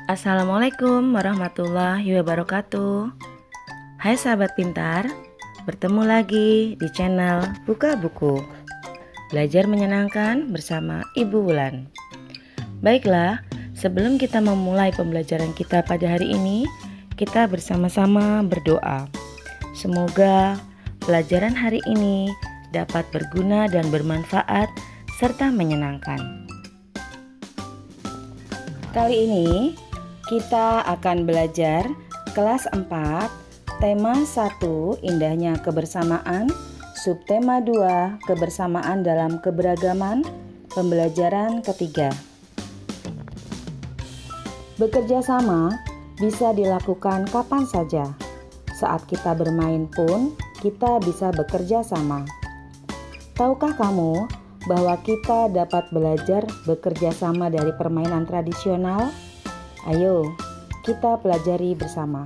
Assalamualaikum warahmatullahi wabarakatuh. Hai sahabat pintar, bertemu lagi di channel Buka Buku. Belajar menyenangkan bersama Ibu Wulan. Baiklah, sebelum kita memulai pembelajaran kita pada hari ini, kita bersama-sama berdoa. Semoga pelajaran hari ini dapat berguna dan bermanfaat serta menyenangkan. Kali ini kita akan belajar kelas 4, tema 1, indahnya kebersamaan, subtema 2, kebersamaan dalam keberagaman, pembelajaran ketiga. Bekerja sama bisa dilakukan kapan saja. Saat kita bermain pun kita bisa bekerja sama. Tahukah kamu bahwa kita dapat belajar bekerja sama dari permainan tradisional? Ayo, kita pelajari bersama.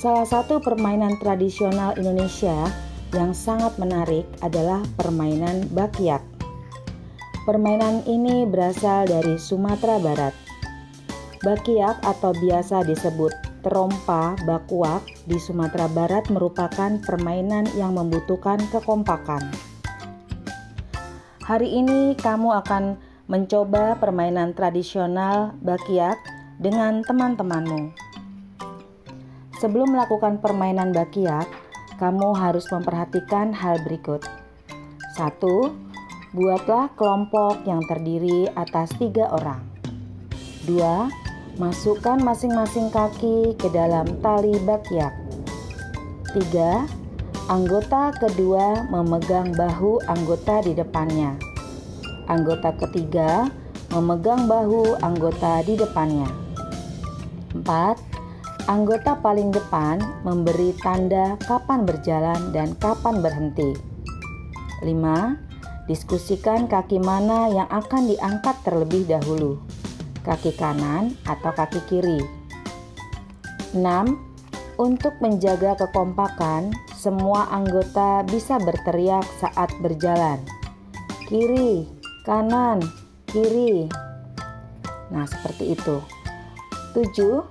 Salah satu permainan tradisional Indonesia yang sangat menarik adalah permainan bakyak. Permainan ini berasal dari Sumatera Barat. Bakyak atau biasa disebut terompa bakuak di Sumatera Barat merupakan permainan yang membutuhkan kekompakan. Hari ini kamu akan mencoba permainan tradisional bakyak dengan teman-temanmu. Sebelum melakukan permainan bakyak, kamu harus memperhatikan hal berikut. 1. Buatlah kelompok yang terdiri atas 3 orang. 2. Masukkan masing-masing kaki ke dalam tali bakyak. 3. Anggota kedua memegang bahu anggota di depannya. Anggota ketiga memegang bahu anggota di depannya. 4. Anggota paling depan memberi tanda kapan berjalan dan kapan berhenti. 5. Diskusikan kaki mana yang akan diangkat terlebih dahulu, kaki kanan atau kaki kiri. 6. Untuk menjaga kekompakan, semua anggota bisa berteriak saat berjalan. Kiri, kanan, kiri. Nah, seperti itu. 7.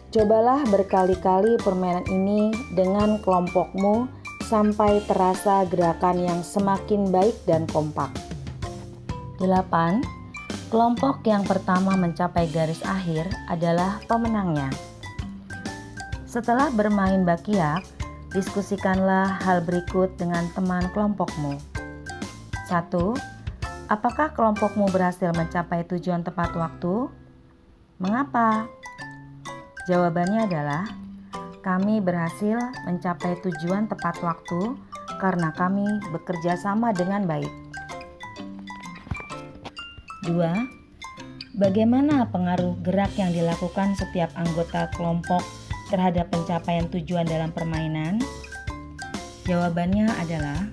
Cobalah berkali-kali permainan ini dengan kelompokmu sampai terasa gerakan yang semakin baik dan kompak. 8. Kelompok yang pertama mencapai garis akhir adalah pemenangnya. Setelah bermain bakyak, diskusikanlah hal berikut dengan teman kelompokmu. 1. Apakah kelompokmu berhasil mencapai tujuan tepat waktu? Mengapa? Jawabannya adalah, kami berhasil mencapai tujuan tepat waktu karena kami bekerja sama dengan baik. 2. Bagaimana pengaruh gerak yang dilakukan setiap anggota kelompok terhadap pencapaian tujuan dalam permainan? Jawabannya adalah,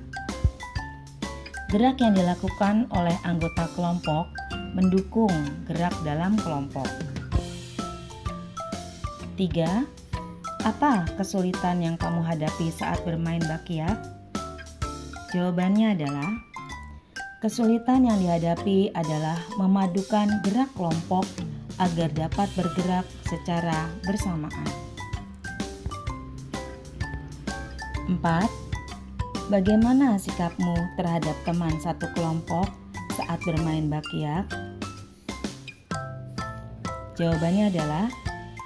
gerak yang dilakukan oleh anggota kelompok mendukung gerak dalam kelompok. 3. Apa kesulitan yang kamu hadapi saat bermain bakyak? Jawabannya adalah, kesulitan yang dihadapi adalah memadukan gerak kelompok agar dapat bergerak secara bersamaan. 4. Bagaimana sikapmu terhadap teman satu kelompok saat bermain bakyak? Jawabannya adalah,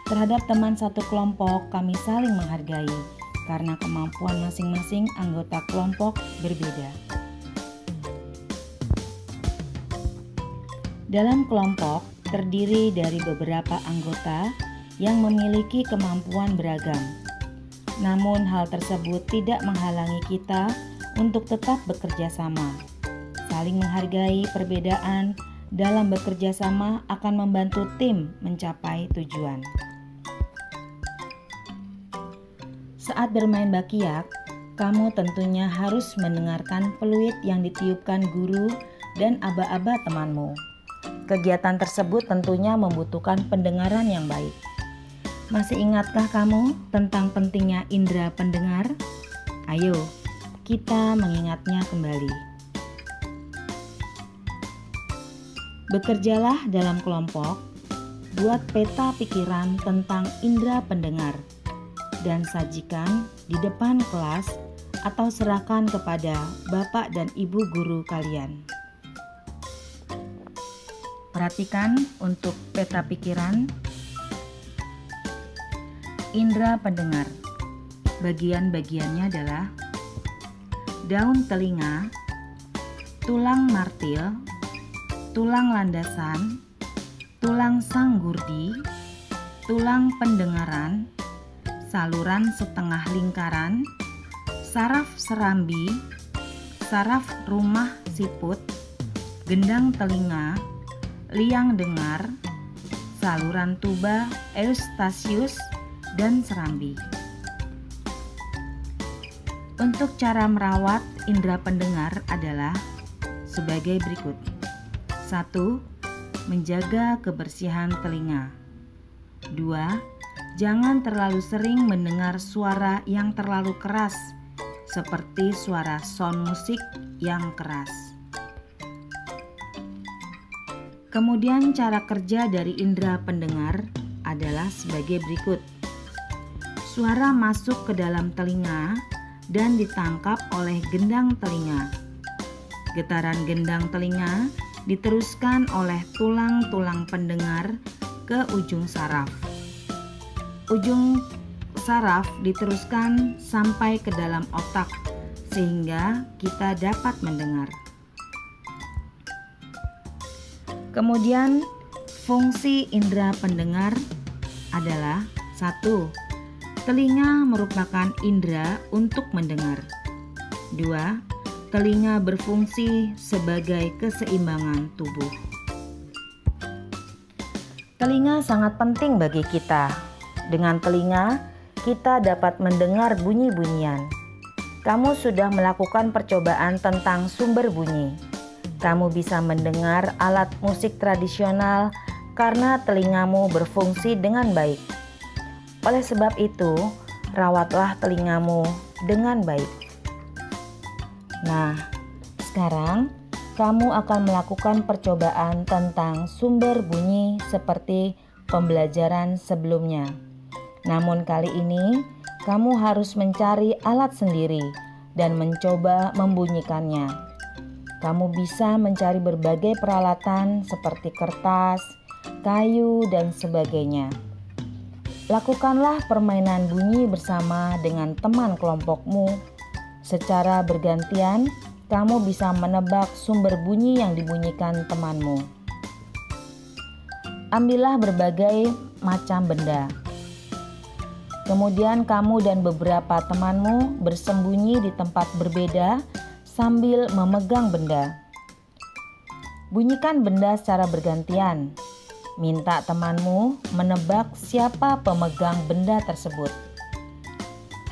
terhadap teman satu kelompok kami saling menghargai karena kemampuan masing-masing anggota kelompok berbeda. Dalam kelompok terdiri dari beberapa anggota yang memiliki kemampuan beragam. Namun hal tersebut tidak menghalangi kita untuk tetap bekerja sama. Saling menghargai perbedaan dalam bekerja sama akan membantu tim mencapai tujuan. Saat bermain bakyak, kamu tentunya harus mendengarkan peluit yang ditiupkan guru dan aba-aba temanmu. Kegiatan tersebut tentunya membutuhkan pendengaran yang baik. Masih ingatkah kamu tentang pentingnya indera pendengar? Ayo, kita mengingatnya kembali. Bekerjalah dalam kelompok. buat peta pikiran tentang indera pendengar dan sajikan di depan kelas atau serahkan kepada bapak dan ibu guru kalian. Perhatikan untuk peta pikiran indera pendengar. Bagian-bagiannya adalah daun telinga, tulang martil, tulang landasan, tulang sanggurdi, tulang pendengaran, saluran setengah lingkaran, saraf serambi, saraf rumah siput, gendang telinga, liang dengar, saluran tuba, eustasius, dan serambi. Untuk cara merawat indera pendengar adalah sebagai berikut. 1. Menjaga kebersihan telinga. 2. Jangan terlalu sering mendengar suara yang terlalu keras, seperti suara sound musik yang keras. Kemudian cara kerja dari indera pendengar adalah sebagai berikut. Suara masuk ke dalam telinga dan ditangkap oleh gendang telinga. Getaran gendang telinga diteruskan oleh tulang-tulang pendengar ke ujung saraf. Ujung saraf diteruskan sampai ke dalam otak sehingga kita dapat mendengar. Kemudian fungsi indera pendengar adalah 1. Telinga merupakan indera untuk mendengar. 2. Telinga berfungsi sebagai keseimbangan tubuh. Telinga sangat penting bagi kita. Dengan telinga, kita dapat mendengar bunyi-bunyian. Kamu sudah melakukan percobaan tentang sumber bunyi. Kamu bisa mendengar alat musik tradisional karena telingamu berfungsi dengan baik. Oleh sebab itu, rawatlah telingamu dengan baik. Nah, sekarang kamu akan melakukan percobaan tentang sumber bunyi seperti pembelajaran sebelumnya. Namun kali ini, kamu harus mencari alat sendiri dan mencoba membunyikannya. Kamu bisa mencari berbagai peralatan seperti kertas, kayu, dan sebagainya. Lakukanlah permainan bunyi bersama dengan teman kelompokmu. Secara bergantian, kamu bisa menebak sumber bunyi yang dibunyikan temanmu. Ambillah berbagai macam benda. Kemudian kamu dan beberapa temanmu bersembunyi di tempat berbeda sambil memegang benda. Bunyikan benda secara bergantian. Minta temanmu menebak siapa pemegang benda tersebut.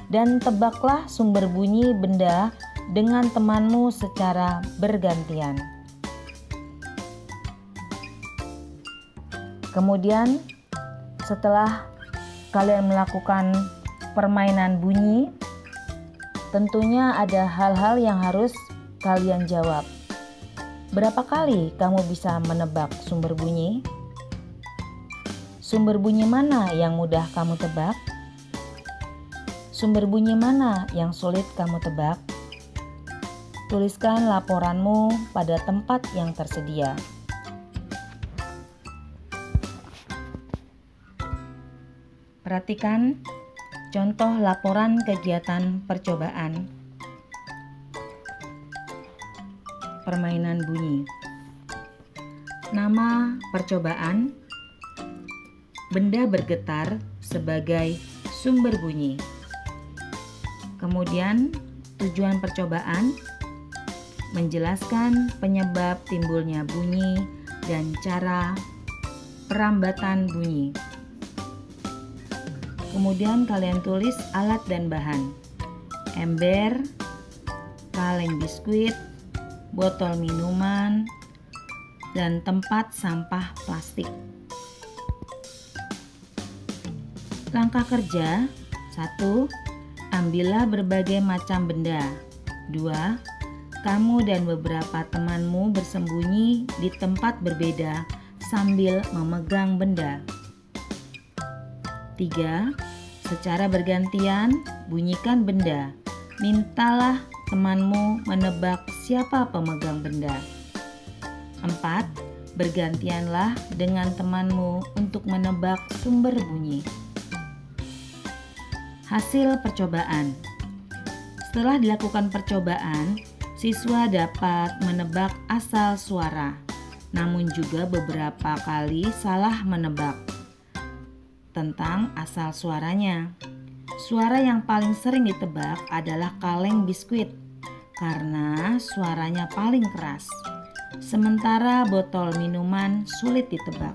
Dan tebaklah sumber bunyi benda dengan temanmu secara bergantian. Kemudian, setelah kalian melakukan permainan bunyi, tentunya ada hal-hal yang harus kalian jawab. Berapa kali kamu bisa menebak sumber bunyi? Sumber bunyi mana yang mudah kamu tebak? Sumber bunyi mana yang sulit kamu tebak? Tuliskan laporanmu pada tempat yang tersedia. Perhatikan contoh laporan kegiatan percobaan. Permainan bunyi. Nama percobaan: benda bergetar sebagai sumber bunyi. Kemudian tujuan percobaan: menjelaskan penyebab timbulnya bunyi dan cara perambatan bunyi. Kemudian kalian tulis alat dan bahan: ember, kaleng biskuit, botol minuman, dan tempat sampah plastik. Langkah kerja: 1. Ambillah berbagai macam benda. 2. Kamu dan beberapa temanmu bersembunyi di tempat berbeda sambil memegang benda. 3. Secara bergantian bunyikan benda. Mintalah temanmu menebak siapa pemegang benda. 4. Bergantianlah dengan temanmu untuk menebak sumber bunyi. Hasil percobaan. Setelah dilakukan percobaan, siswa dapat menebak asal suara, namun juga beberapa kali salah menebak tentang asal suaranya. Suara yang paling sering ditebak adalah kaleng biskuit karena suaranya paling keras. Sementara botol minuman sulit ditebak.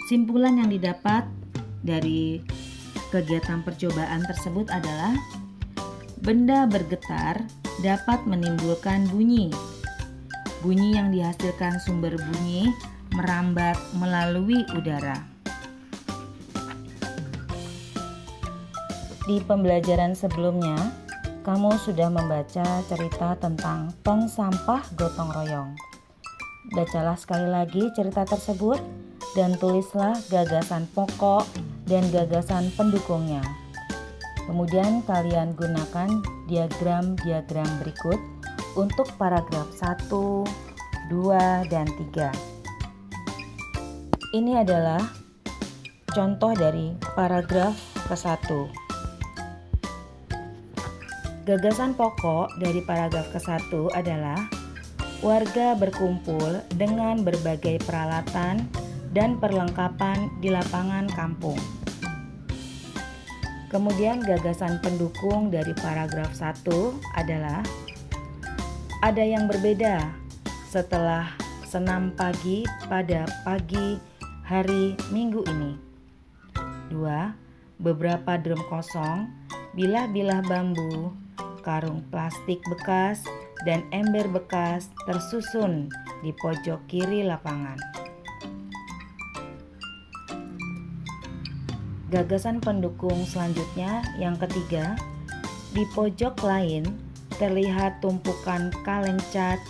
Simpulan yang didapat dari kegiatan percobaan tersebut adalah benda bergetar dapat menimbulkan bunyi. Bunyi yang dihasilkan sumber bunyi merambat melalui udara. Di pembelajaran sebelumnya, kamu sudah membaca cerita tentang tong sampah gotong royong. Bacalah sekali lagi cerita tersebut dan tulislah gagasan pokok dan gagasan pendukungnya. Kemudian kalian gunakan diagram-diagram berikut untuk paragraf 1, 2, dan 3. Ini adalah contoh dari paragraf ke-1. Gagasan pokok dari paragraf ke-1 adalah warga berkumpul dengan berbagai peralatan dan perlengkapan di lapangan kampung. Kemudian gagasan pendukung dari paragraf 1 adalah ada yang berbeda setelah senam pagi pada pagi hari Minggu ini. 2. Beberapa drum kosong, bilah-bilah bambu, karung plastik bekas, dan ember bekas tersusun di pojok kiri lapangan. Gagasan pendukung selanjutnya yang ketiga, di pojok lain terlihat tumpukan kaleng cat,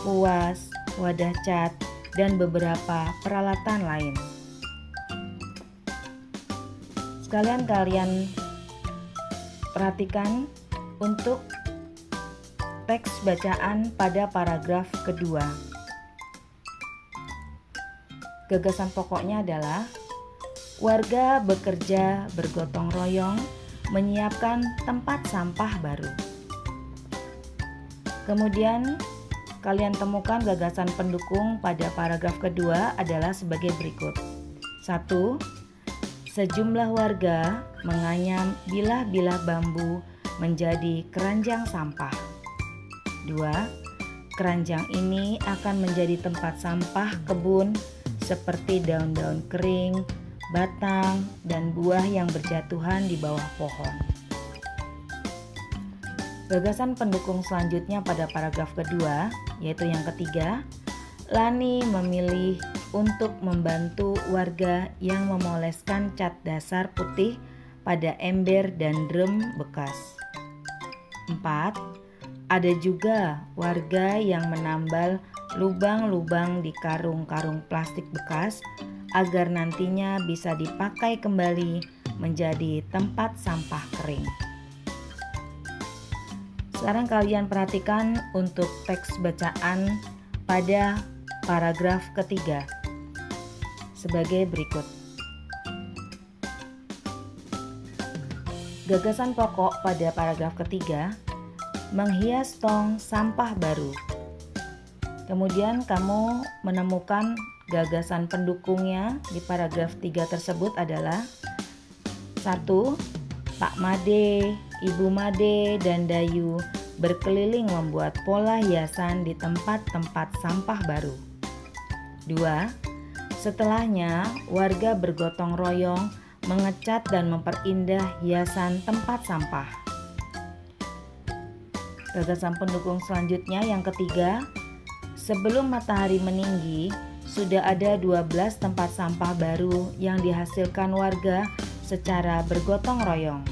kuas, wadah cat, dan beberapa peralatan lain. Sekalian kalian perhatikan untuk teks bacaan pada paragraf kedua. Gagasan pokoknya adalah warga bekerja bergotong royong menyiapkan tempat sampah baru. Kemudian kalian temukan gagasan pendukung pada paragraf kedua adalah sebagai berikut. 1. Sejumlah warga menganyam bilah-bilah bambu menjadi keranjang sampah. 2. Keranjang ini akan menjadi tempat sampah kebun seperti daun-daun kering, batang, dan buah yang berjatuhan di bawah pohon. Gagasan pendukung selanjutnya pada paragraf kedua, yaitu yang ketiga, Lani memilih untuk membantu warga yang memoleskan cat dasar putih pada ember dan drum bekas. 4. Ada juga warga yang menambal lubang-lubang di karung-karung plastik bekas agar nantinya bisa dipakai kembali menjadi tempat sampah kering. Sekarang kalian perhatikan untuk teks bacaan pada paragraf ketiga sebagai berikut. Gagasan pokok pada paragraf ketiga, menghias tong sampah baru. Kemudian kamu menemukan gagasan pendukungnya di paragraf 3 tersebut adalah 1. Pak Made, Ibu Made, dan Dayu berkeliling membuat pola hiasan di tempat-tempat sampah baru. 2. Setelahnya, warga bergotong royong mengecat dan memperindah hiasan tempat sampah. Gagasan pendukung selanjutnya yang ketiga, sebelum matahari meninggi, sudah ada 12 tempat sampah baru yang dihasilkan warga secara bergotong royong.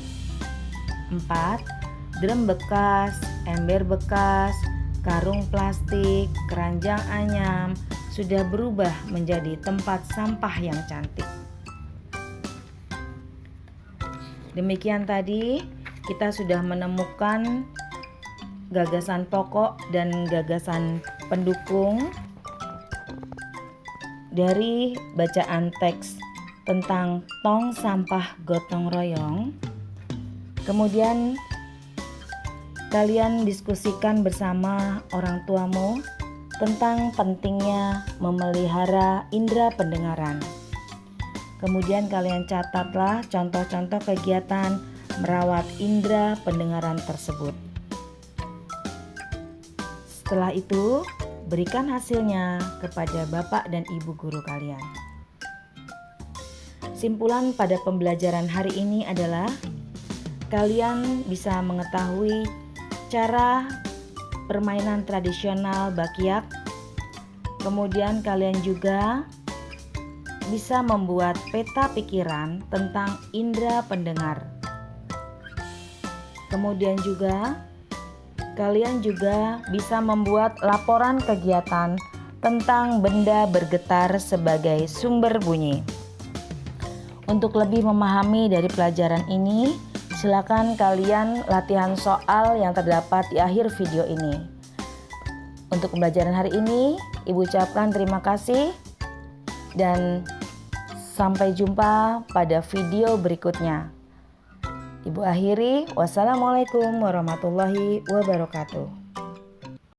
4. Drum bekas, ember bekas, karung plastik, keranjang anyam sudah berubah menjadi tempat sampah yang cantik. Demikian tadi kita sudah menemukan gagasan pokok dan gagasan pendukung dari bacaan teks tentang tong sampah gotong royong. Kemudian kalian diskusikan bersama orang tuamu tentang pentingnya memelihara indera pendengaran. Kemudian kalian catatlah contoh-contoh kegiatan merawat indera pendengaran tersebut. Setelah itu, berikan hasilnya kepada bapak dan ibu guru kalian. Simpulan pada pembelajaran hari ini adalah kalian bisa mengetahui cara permainan tradisional Bakyak. Kemudian kalian juga bisa membuat peta pikiran tentang indera pendengar. Kemudian juga kalian juga bisa membuat laporan kegiatan tentang benda bergetar sebagai sumber bunyi. Untuk lebih memahami dari pelajaran ini, silakan kalian latihan soal yang terdapat di akhir video ini. Untuk pembelajaran hari ini, Ibu ucapkan terima kasih dan sampai jumpa pada video berikutnya. Ibu akhiri, wassalamualaikum warahmatullahi wabarakatuh.